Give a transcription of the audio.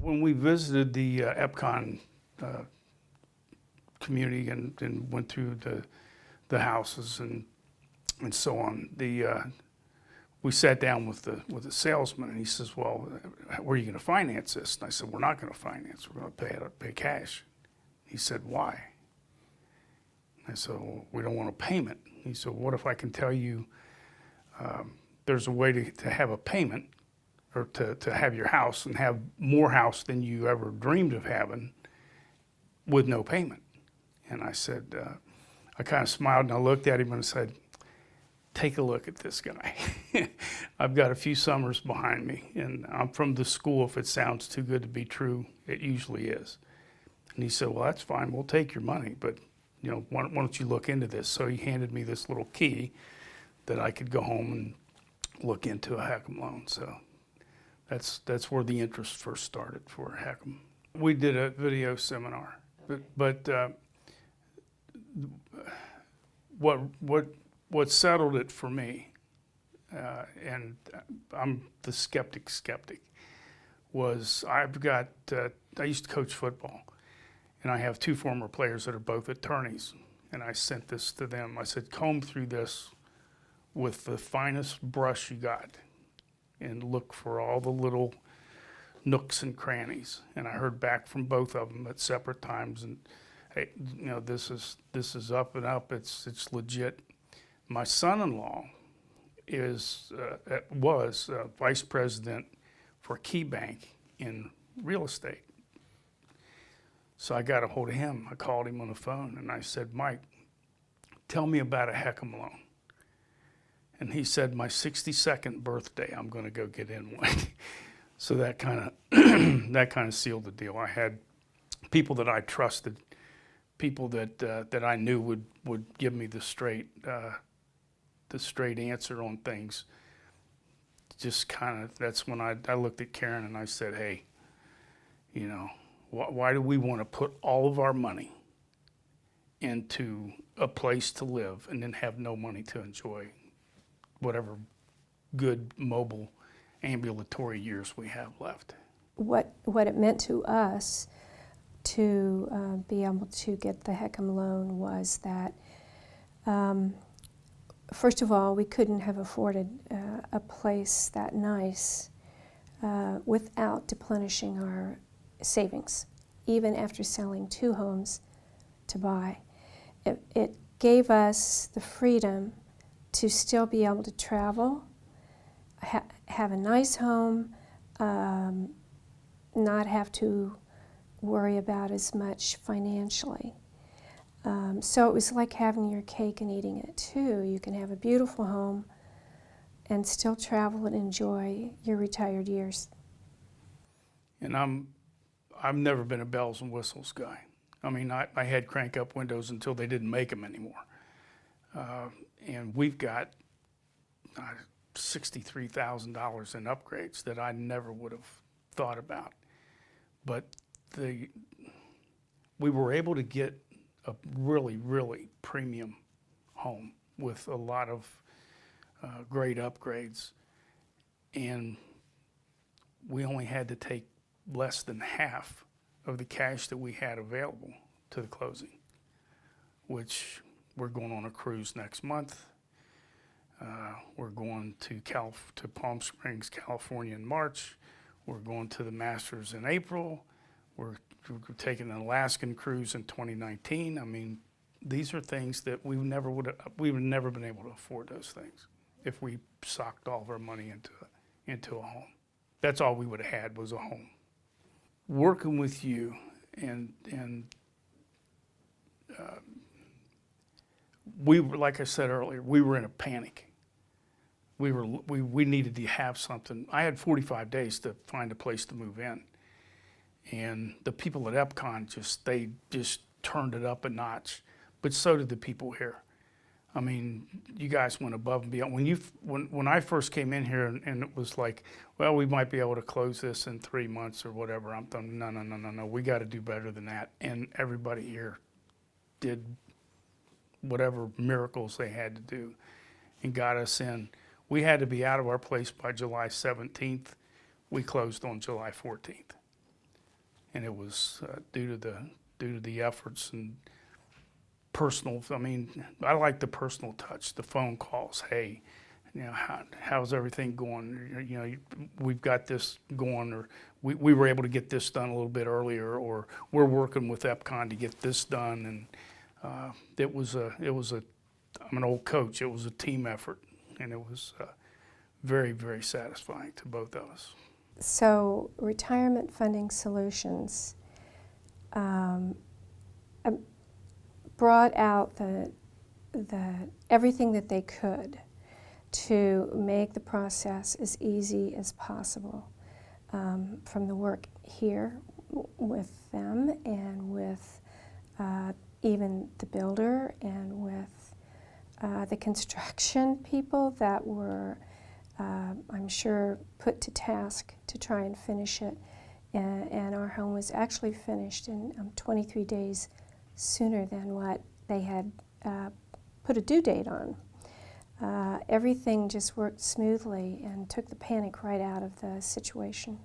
When we visited the Epcon community and went through the houses and so on, we sat down with the salesman, and he says, "Well, where are you going to finance this?" And I said, "We're not going to finance. We're going to pay cash." He said, "Why?" I said, "Well, we don't want a payment." He said, "What if I can tell you there's a way to have a payment, or to have your house and have more house than you ever dreamed of having with no payment?" And I said, I kind of smiled and I looked at him and I said, "Take a look at this guy." I've got a few summers behind me, and I'm from the school, if it sounds too good to be true, it usually is. And he said, "Well, that's fine, we'll take your money, but why don't you look into this?" So he handed me this little key that I could go home and look into a HECM loan. So that's where the interest first started for HECM. We did a video seminar, okay. but what settled it for me, and I'm the skeptic, was I used to coach football, and I have two former players that are both attorneys, and I sent this to them. I said, "Comb through this with the finest brush you got and look for all the little nooks and crannies." And I heard back from both of them at separate times, and hey, this is up and up. It's legit. My son-in-law was vice president for KeyBank in real estate. So I got a hold of him. I called him on the phone and I said, "Mike, tell me about a HECM loan." And he said, "My 62nd birthday, I'm going to go get in one." So that kind of sealed the deal. I had people that I trusted, people that I knew would give me the straight answer on things. Just that's when I looked at Karen and I said, "Hey, why do we want to put all of our money into a place to live and then have no money to enjoy whatever good mobile ambulatory years we have left?" What it meant to us to be able to get the HECM loan was that, first of all, we couldn't have afforded a place that nice without deplenishing our savings, even after selling 2 homes to buy. It gave us the freedom to still be able to travel, have a nice home, not have to worry about as much financially. So it was like having your cake and eating it too. You can have a beautiful home and still travel and enjoy your retired years. And I've never been a bells and whistles guy. I mean, I had crank up windows until they didn't make them anymore. And we've got $63,000 in upgrades that I never would have thought about. But we were able to get a really, really premium home with a lot of great upgrades. And we only had to take less than half of the cash that we had available to the closing, which we're going on a cruise next month. We're going to Palm Springs, California in March. We're going to the Masters in April. We're taking an Alaskan cruise in 2019. I mean, these are things that we would never been able to afford those things if we socked all of our money into a home. That's all we would have had was a home. Working with you and we were, like I said earlier, we were in a panic. We needed to have something. I had 45 days to find a place to move in. And the people at Epcon they just turned it up a notch, but so did the people here. I mean, you guys went above and beyond. When I first came in here and it was like, well, we might be able to close this in 3 months or whatever, I'm thinking, no, we got to do better than that. And everybody here did whatever miracles they had to do and got us in. We had to be out of our place by July 17th. We closed on July 14th. and it was due to the efforts and personal. I mean, I like the personal touch, the phone calls. Hey, you know, how's everything going? You know, we've got this going, or we were able to get this done a little bit earlier, or we're working with EPCON to get this done. And it was a. I'm an old coach. It was a team effort, and it was very, very satisfying to both of us. So, Retirement Funding Solutions brought out the everything that they could to make the process as easy as possible, from the work here with them and with even the builder and with the construction people that were, I'm sure, put to task to try and finish it. And our home was actually finished in 23 days sooner than what they had put a due date on. Everything just worked smoothly and took the panic right out of the situation.